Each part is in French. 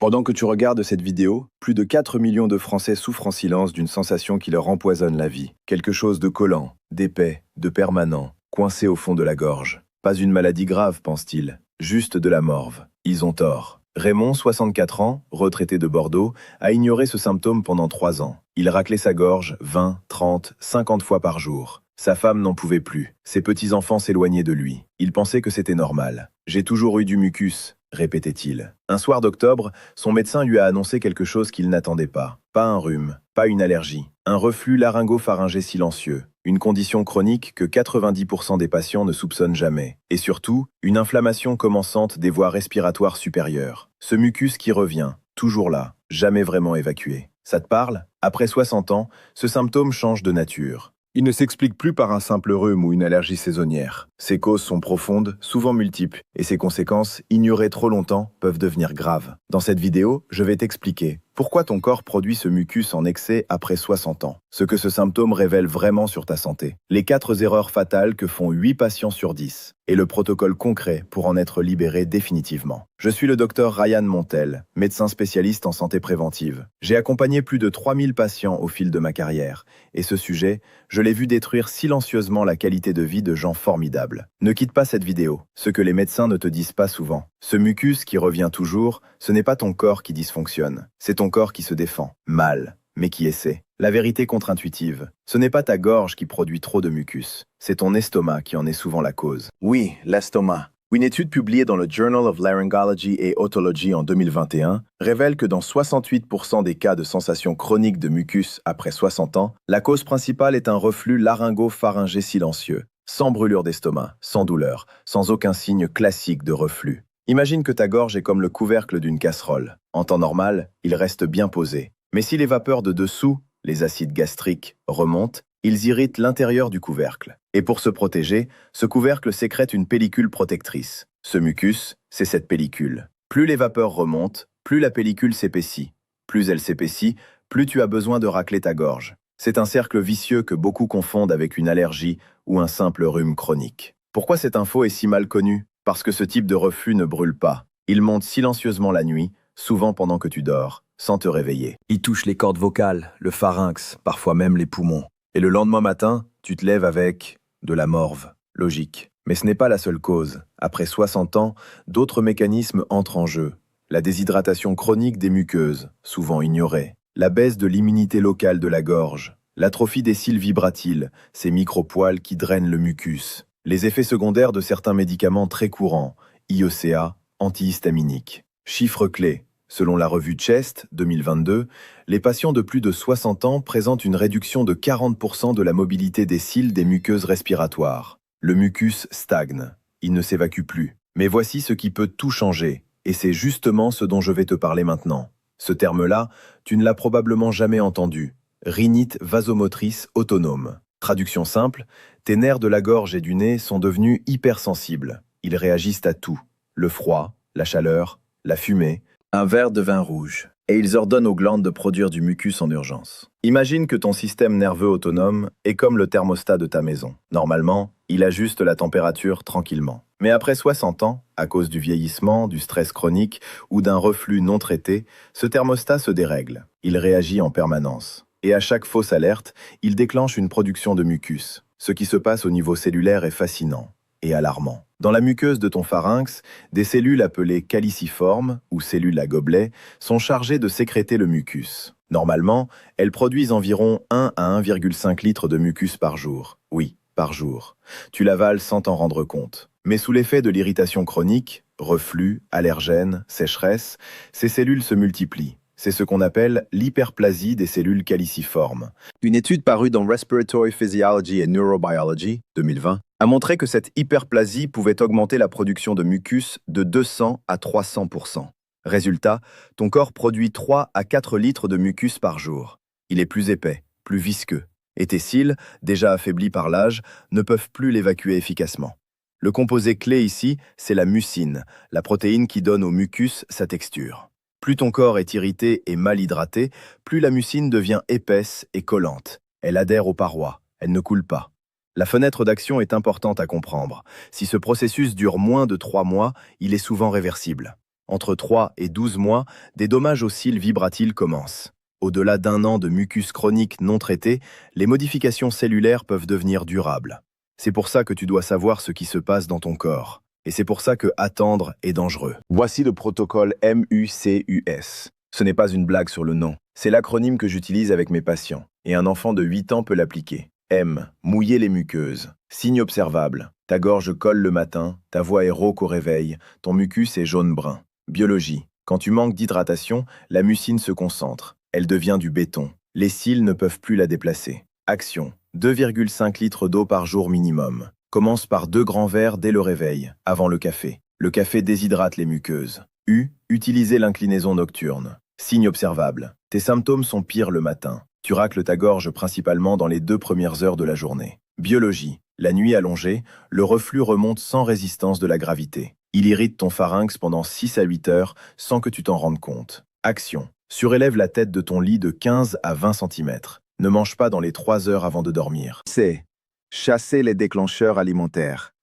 Pendant que tu regardes cette vidéo, plus de 4 millions de Français souffrent en silence d'une sensation qui leur empoisonne la vie. Quelque chose de collant, d'épais, de permanent, coincé au fond de la gorge. Pas une maladie grave, pense-t-il, juste de la morve. Ils ont tort. Raymond, 64 ans, retraité de Bordeaux, a ignoré ce symptôme pendant 3 ans. Il raclait sa gorge 20, 30, 50 fois par jour. Sa femme n'en pouvait plus. Ses petits-enfants s'éloignaient de lui. Il pensait que c'était normal. « J'ai toujours eu du mucus », répétait-il. Un soir d'octobre, son médecin lui a annoncé quelque chose qu'il n'attendait pas. Pas un rhume, pas une allergie. Un reflux laryngo-pharyngé silencieux. Une condition chronique que 90% des patients ne soupçonnent jamais. Et surtout, une inflammation commençante des voies respiratoires supérieures. Ce mucus qui revient, toujours là, jamais vraiment évacué. Ça te parle? Après 60 ans, ce symptôme change de nature. Il ne s'explique plus par un simple rhume ou une allergie saisonnière. Ses causes sont profondes, souvent multiples, et ses conséquences, ignorées trop longtemps, peuvent devenir graves. Dans cette vidéo, je vais t'expliquer pourquoi ton corps produit ce mucus en excès après 60 ans, ce que ce symptôme révèle vraiment sur ta santé, les 4 erreurs fatales que font 8 patients sur 10, et le protocole concret pour en être libéré définitivement. Je suis le docteur Ryan Montel, médecin spécialiste en santé préventive. J'ai accompagné plus de 3000 patients au fil de ma carrière, et ce sujet, je l'ai vu détruire silencieusement la qualité de vie de gens formidables. Ne quitte pas cette vidéo, ce que les médecins ne te disent pas souvent. Ce mucus qui revient toujours, ce n'est pas ton corps qui dysfonctionne, c'est ton corps qui se défend. Mal, mais qui essaie. La vérité contre-intuitive, ce n'est pas ta gorge qui produit trop de mucus, c'est ton estomac qui en est souvent la cause. Oui, l'estomac. Une étude publiée dans le Journal of Laryngology et Otology en 2021 révèle que dans 68% des cas de sensation chronique de mucus après 60 ans, la cause principale est un reflux laryngo-pharyngé silencieux, sans brûlure d'estomac, sans douleur, sans aucun signe classique de reflux. Imagine que ta gorge est comme le couvercle d'une casserole. En temps normal, il reste bien posé. Mais si les vapeurs de dessous, les acides gastriques, remontent, ils irritent l'intérieur du couvercle. Et pour se protéger, ce couvercle sécrète une pellicule protectrice. Ce mucus, c'est cette pellicule. Plus les vapeurs remontent, plus la pellicule s'épaissit. Plus elle s'épaissit, plus tu as besoin de racler ta gorge. C'est un cercle vicieux que beaucoup confondent avec une allergie ou un simple rhume chronique. Pourquoi cette info est si mal connue? Parce que ce type de reflux ne brûle pas. Il monte silencieusement la nuit, souvent pendant que tu dors, sans te réveiller. Il touche les cordes vocales, le pharynx, parfois même les poumons. Et le lendemain matin, tu te lèves avec de la morve. Logique. Mais ce n'est pas la seule cause. Après 60 ans, d'autres mécanismes entrent en jeu. La déshydratation chronique des muqueuses, souvent ignorée. La baisse de l'immunité locale de la gorge. L'atrophie des cils vibratiles, ces micropoils qui drainent le mucus. Les effets secondaires de certains médicaments très courants, IECA, antihistaminiques. Chiffres clés. Selon la revue Chest 2022, les patients de plus de 60 ans présentent une réduction de 40% de la mobilité des cils des muqueuses respiratoires. Le mucus stagne, il ne s'évacue plus. Mais voici ce qui peut tout changer, et c'est justement ce dont je vais te parler maintenant. Ce terme-là, tu ne l'as probablement jamais entendu. Rhinite vasomotrice autonome. Traduction simple, tes nerfs de la gorge et du nez sont devenus hypersensibles. Ils réagissent à tout. Le froid, la chaleur, la fumée, un verre de vin rouge. Et ils ordonnent aux glandes de produire du mucus en urgence. Imagine que ton système nerveux autonome est comme le thermostat de ta maison. Normalement, il ajuste la température tranquillement. Mais après 60 ans, à cause du vieillissement, du stress chronique ou d'un reflux non traité, ce thermostat se dérègle. Il réagit en permanence. Et à chaque fausse alerte, il déclenche une production de mucus. Ce qui se passe au niveau cellulaire est fascinant et alarmant. Dans la muqueuse de ton pharynx, des cellules appelées caliciformes, ou cellules à gobelet, sont chargées de sécréter le mucus. Normalement, elles produisent environ 1 à 1,5 litres de mucus par jour. Oui, par jour. Tu l'avales sans t'en rendre compte. Mais sous l'effet de l'irritation chronique, reflux, allergènes, sécheresse, ces cellules se multiplient. C'est ce qu'on appelle l'hyperplasie des cellules caliciformes. Une étude parue dans Respiratory Physiology and Neurobiology 2020 a montré que cette hyperplasie pouvait augmenter la production de mucus de 200 à 300%. Résultat, ton corps produit 3 à 4 litres de mucus par jour. Il est plus épais, plus visqueux, et tes cils, déjà affaiblis par l'âge, ne peuvent plus l'évacuer efficacement. Le composé clé ici, c'est la mucine, la protéine qui donne au mucus sa texture. Plus ton corps est irrité et mal hydraté, plus la mucine devient épaisse et collante. Elle adhère aux parois, elle ne coule pas. La fenêtre d'action est importante à comprendre. Si ce processus dure moins de 3 mois, il est souvent réversible. Entre 3 et 12 mois, des dommages aux cils vibratiles commencent. Au-delà d'un an de mucus chronique non traité, les modifications cellulaires peuvent devenir durables. C'est pour ça que tu dois savoir ce qui se passe dans ton corps. Et c'est pour ça que attendre est dangereux. Voici le protocole MUCUS. Ce n'est pas une blague sur le nom. C'est l'acronyme que j'utilise avec mes patients. Et un enfant de 8 ans peut l'appliquer. M. Mouiller les muqueuses. Signe observable. Ta gorge colle le matin, ta voix est rauque au réveil, ton mucus est jaune-brun. Biologie. Quand tu manques d'hydratation, la mucine se concentre. Elle devient du béton. Les cils ne peuvent plus la déplacer. Action. 2,5 litres d'eau par jour minimum. Commence par 2 grands verres dès le réveil, avant le café. Le café déshydrate les muqueuses. U. Utiliser l'inclinaison nocturne. Signe observable. Tes symptômes sont pires le matin. Tu racles ta gorge principalement dans les 2 premières heures de la journée. Biologie. La nuit allongée, le reflux remonte sans résistance de la gravité. Il irrite ton pharynx pendant 6 à 8 heures sans que tu t'en rendes compte. Action. Surélève la tête de ton lit de 15 à 20 cm. Ne mange pas dans les 3 heures avant de dormir. C. Chasser les déclencheurs alimentaires.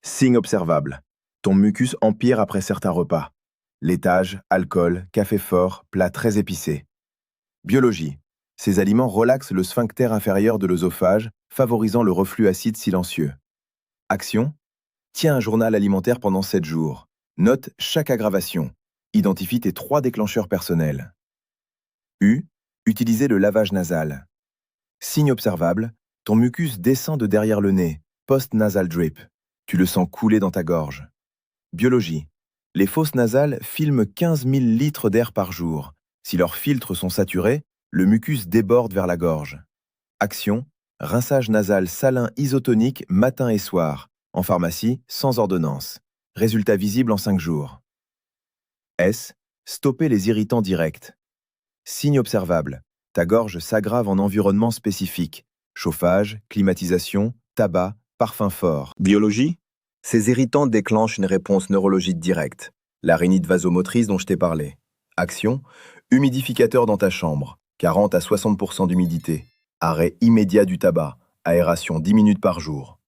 Signe observable. Ton mucus empire après certains repas. Laitage, alcool, café fort, plats très épicés. Biologie. Ces aliments relaxent le sphincter inférieur de l'œsophage, favorisant le reflux acide silencieux. Action. Tiens un journal alimentaire pendant 7 jours. Note chaque aggravation. Identifie tes 3 déclencheurs personnels. U. Utiliser le lavage nasal. Signe observable. Ton mucus descend de derrière le nez, post-nasal drip. Tu le sens couler dans ta gorge. Biologie. Les fosses nasales filment 15 000 litres d'air par jour. Si leurs filtres sont saturés, le mucus déborde vers la gorge. Action. Rinçage nasal salin isotonique matin et soir. En pharmacie, sans ordonnance. Résultat visible en 5 jours. S. Stopper les irritants directs. Signe observable. Ta gorge s'aggrave en environnement spécifique. Chauffage, climatisation, tabac, parfum fort. Biologie. Ces irritants déclenchent une réponse neurologique directe. La rhinite vasomotrice dont je t'ai parlé. Action. Humidificateur dans ta chambre. 40 à 60% d'humidité. Arrêt immédiat du tabac. Aération 10 minutes par jour.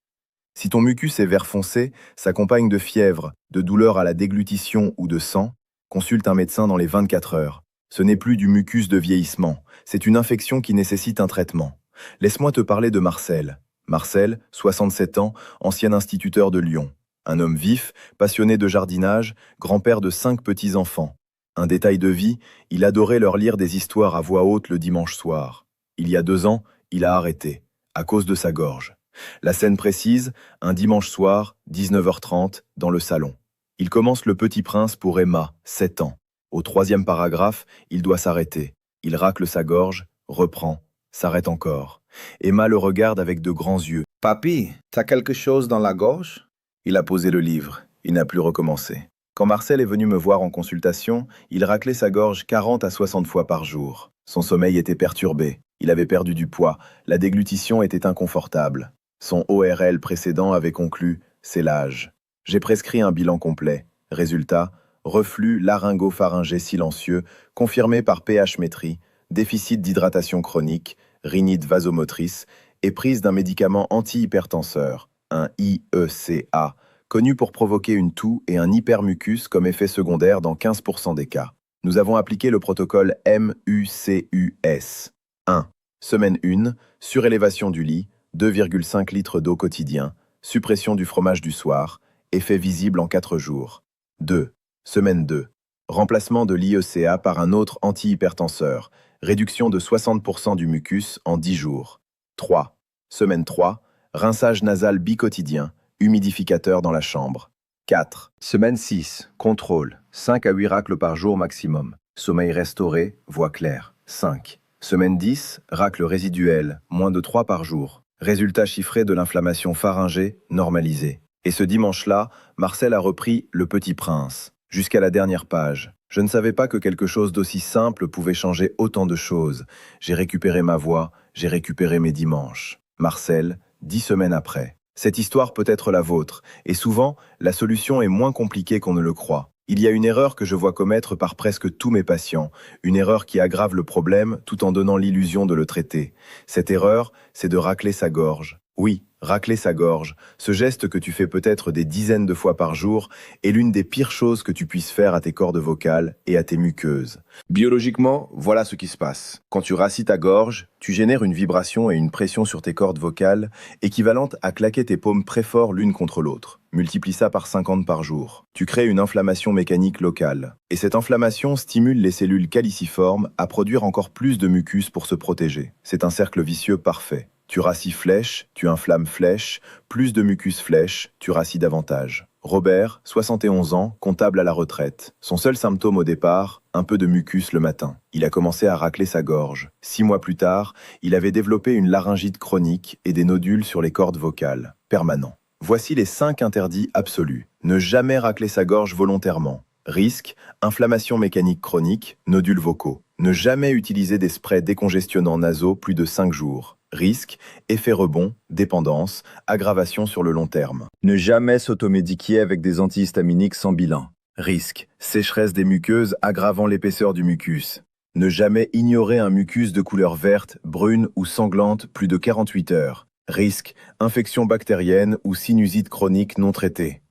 Si ton mucus est vert foncé, s'accompagne de fièvre, de douleur à la déglutition ou de sang, consulte un médecin dans les 24 heures. Ce n'est plus du mucus de vieillissement, c'est une infection qui nécessite un traitement. Laisse-moi te parler de Marcel. Marcel, 67 ans, ancien instituteur de Lyon. Un homme vif, passionné de jardinage, grand-père de 5 petits-enfants. Un détail de vie, il adorait leur lire des histoires à voix haute le dimanche soir. Il y a 2 ans, il a arrêté, à cause de sa gorge. La scène précise, un dimanche soir, 19h30, dans le salon. Il commence Le Petit Prince pour Emma, 7 ans. Au 3e paragraphe, il doit s'arrêter. Il racle sa gorge, reprend, s'arrête encore. Emma le regarde avec de grands yeux. « Papy, t'as quelque chose dans la gorge ?» Il a posé le livre. Il n'a plus recommencé. Quand Marcel est venu me voir en consultation, il raclait sa gorge 40 à 60 fois par jour. Son sommeil était perturbé. Il avait perdu du poids. La déglutition était inconfortable. Son ORL précédent avait conclu « c'est l'âge ». J'ai prescrit un bilan complet. Résultat, reflux laryngo-pharyngé silencieux, confirmé par pH-métrie, déficit d'hydratation chronique, rhinite vasomotrice et prise d'un médicament antihypertenseur, un IECA, connu pour provoquer une toux et un hypermucus comme effet secondaire dans 15% des cas. Nous avons appliqué le protocole MUCUS. 1. Semaine 1, surélévation du lit, 2,5 litres d'eau quotidien, suppression du fromage du soir, effet visible en 4 jours. 2. Semaine 2, remplacement de l'IECA par un autre antihypertenseur, réduction de 60% du mucus en 10 jours. 3. Semaine 3, rinçage nasal bicotidien, humidificateur dans la chambre. 4. Semaine 6, contrôle, 5 à 8 racles par jour maximum, sommeil restauré, voix claire. 5. Semaine 10, racles résiduels, moins de 3 par jour. Résultat chiffré de l'inflammation pharyngée normalisée. Et ce dimanche-là, Marcel a repris Le Petit Prince, jusqu'à la dernière page. Je ne savais pas que quelque chose d'aussi simple pouvait changer autant de choses. J'ai récupéré ma voix, j'ai récupéré mes dimanches. Marcel, 10 semaines après. Cette histoire peut être la vôtre, et souvent, la solution est moins compliquée qu'on ne le croit. Il y a une erreur que je vois commettre par presque tous mes patients, une erreur qui aggrave le problème tout en donnant l'illusion de le traiter. Cette erreur, c'est de racler sa gorge. Oui, Racler sa gorge, ce geste que tu fais peut-être des dizaines de fois par jour, est l'une des pires choses que tu puisses faire à tes cordes vocales et à tes muqueuses. Biologiquement, voilà ce qui se passe. Quand tu rassis ta gorge, tu génères une vibration et une pression sur tes cordes vocales équivalente à claquer tes paumes très fort l'une contre l'autre. Multiplie ça par 50 par jour. Tu crées une inflammation mécanique locale. Et cette inflammation stimule les cellules caliciformes à produire encore plus de mucus pour se protéger. C'est un cercle vicieux parfait. Tu rassis flèche, tu inflammes flèche, plus de mucus flèche, tu rassis davantage. Robert, 71 ans, comptable à la retraite. Son seul symptôme au départ, un peu de mucus le matin. Il a commencé à racler sa gorge. 6 mois plus tard, il avait développé une laryngite chronique et des nodules sur les cordes vocales, permanents. Voici les 5 interdits absolus. Ne jamais racler sa gorge volontairement. Risque, inflammation mécanique chronique, nodules vocaux. Ne jamais utiliser des sprays décongestionnants nasaux plus de 5 jours. Risque, effet rebond, dépendance, aggravation sur le long terme. Ne jamais s'automédiquer avec des antihistaminiques sans bilan. Risque, sécheresse des muqueuses aggravant l'épaisseur du mucus. Ne jamais ignorer un mucus de couleur verte, brune ou sanglante plus de 48 heures. Risque, infection bactérienne ou sinusite chronique non traitée.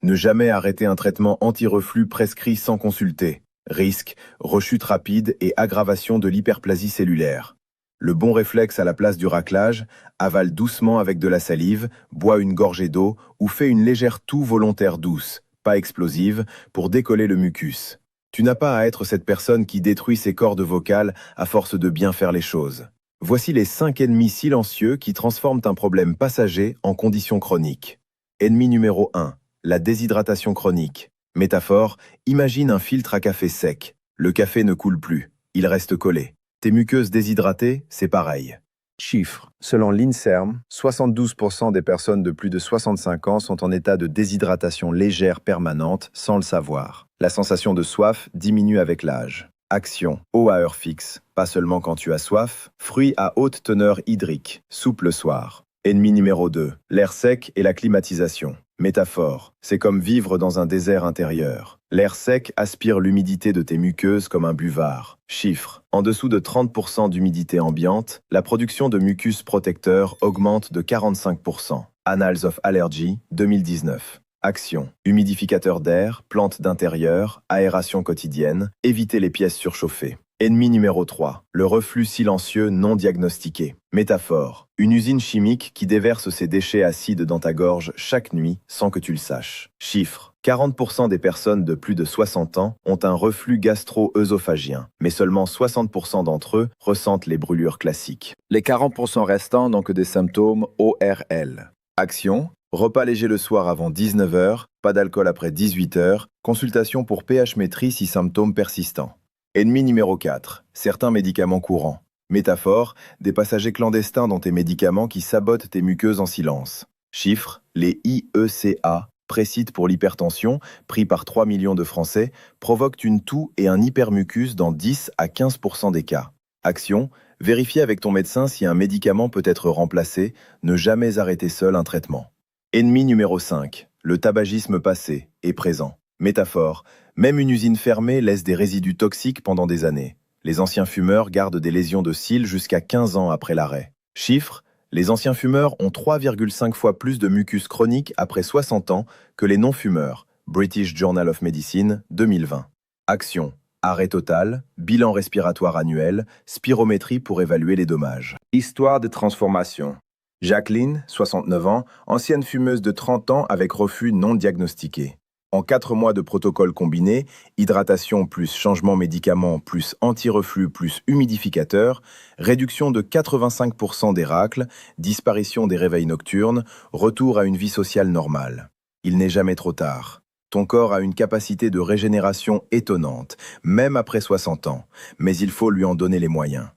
Ne jamais arrêter un traitement anti-reflux prescrit sans consulter. Risque, rechute rapide et aggravation de l'hyperplasie cellulaire. Le bon réflexe à la place du raclage, avale doucement avec de la salive, bois une gorgée d'eau ou fais une légère toux volontaire douce, pas explosive, pour décoller le mucus. Tu n'as pas à être cette personne qui détruit ses cordes vocales à force de bien faire les choses. Voici les 5 ennemis silencieux qui transforment un problème passager en condition chronique. Ennemi numéro 1, la déshydratation chronique. Métaphore, imagine un filtre à café sec. Le café ne coule plus, il reste collé. Tes muqueuses déshydratées, c'est pareil. Chiffre. Selon l'INSERM, 72% des personnes de plus de 65 ans sont en état de déshydratation légère permanente sans le savoir. La sensation de soif diminue avec l'âge. Action. Eau à heure fixe. Pas seulement quand tu as soif. Fruits à haute teneur hydrique. Soupe le soir. Ennemi numéro 2. L'air sec et la climatisation. Métaphore. C'est comme vivre dans un désert intérieur. L'air sec aspire l'humidité de tes muqueuses comme un buvard. Chiffre. En dessous de 30% d'humidité ambiante, la production de mucus protecteur augmente de 45%. Annals of Allergy, 2019. Action. Humidificateur d'air, plantes d'intérieur, aération quotidienne, éviter les pièces surchauffées. Ennemi numéro 3. Le reflux silencieux non diagnostiqué. Métaphore. Une usine chimique qui déverse ses déchets acides dans ta gorge chaque nuit sans que tu le saches. Chiffre. 40% des personnes de plus de 60 ans ont un reflux gastro-œsophagien, mais seulement 60% d'entre eux ressentent les brûlures classiques. Les 40% restants n'ont que des symptômes ORL. Action. Repas léger le soir avant 19 h, pas d'alcool après 18 h, consultation pour pH-métrie si symptômes persistants. Ennemi numéro 4. Certains médicaments courants. Métaphore, des passagers clandestins dans tes médicaments qui sabotent tes muqueuses en silence. Chiffre, les IECA, précites pour l'hypertension, pris par 3 millions de Français, provoquent une toux et un hypermucus dans 10 à 15% des cas. Action, vérifie avec ton médecin si un médicament peut être remplacé, ne jamais arrêter seul un traitement. Ennemi numéro 5. Le tabagisme passé et présent. Métaphore, même une usine fermée laisse des résidus toxiques pendant des années. Les anciens fumeurs gardent des lésions de cils jusqu'à 15 ans après l'arrêt. Chiffre, les anciens fumeurs ont 3,5 fois plus de mucus chronique après 60 ans que les non-fumeurs. British Journal of Medicine, 2020. Action, arrêt total, bilan respiratoire annuel, spirométrie pour évaluer les dommages. Histoire de transformation. Jacqueline, 69 ans, ancienne fumeuse de 30 ans avec reflux non diagnostiqué. En 4 mois de protocole combiné, hydratation plus changement médicament plus anti-reflux plus humidificateur, réduction de 85% des racles, disparition des réveils nocturnes, retour à une vie sociale normale. Il n'est jamais trop tard. Ton corps a une capacité de régénération étonnante, même après 60 ans, mais il faut lui en donner les moyens.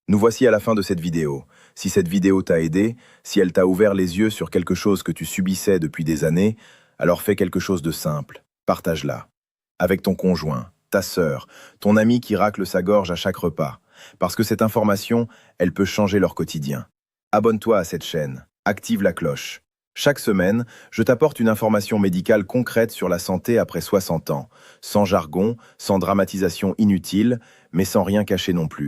Nous voici à la fin de cette vidéo. Si cette vidéo t'a aidé, si elle t'a ouvert les yeux sur quelque chose que tu subissais depuis des années, alors fais quelque chose de simple, partage-la. Avec ton conjoint, ta sœur, ton ami qui racle sa gorge à chaque repas. Parce que cette information, elle peut changer leur quotidien. Abonne-toi à cette chaîne, active la cloche. Chaque semaine, je t'apporte une information médicale concrète sur la santé après 60 ans, sans jargon, sans dramatisation inutile, mais sans rien cacher non plus.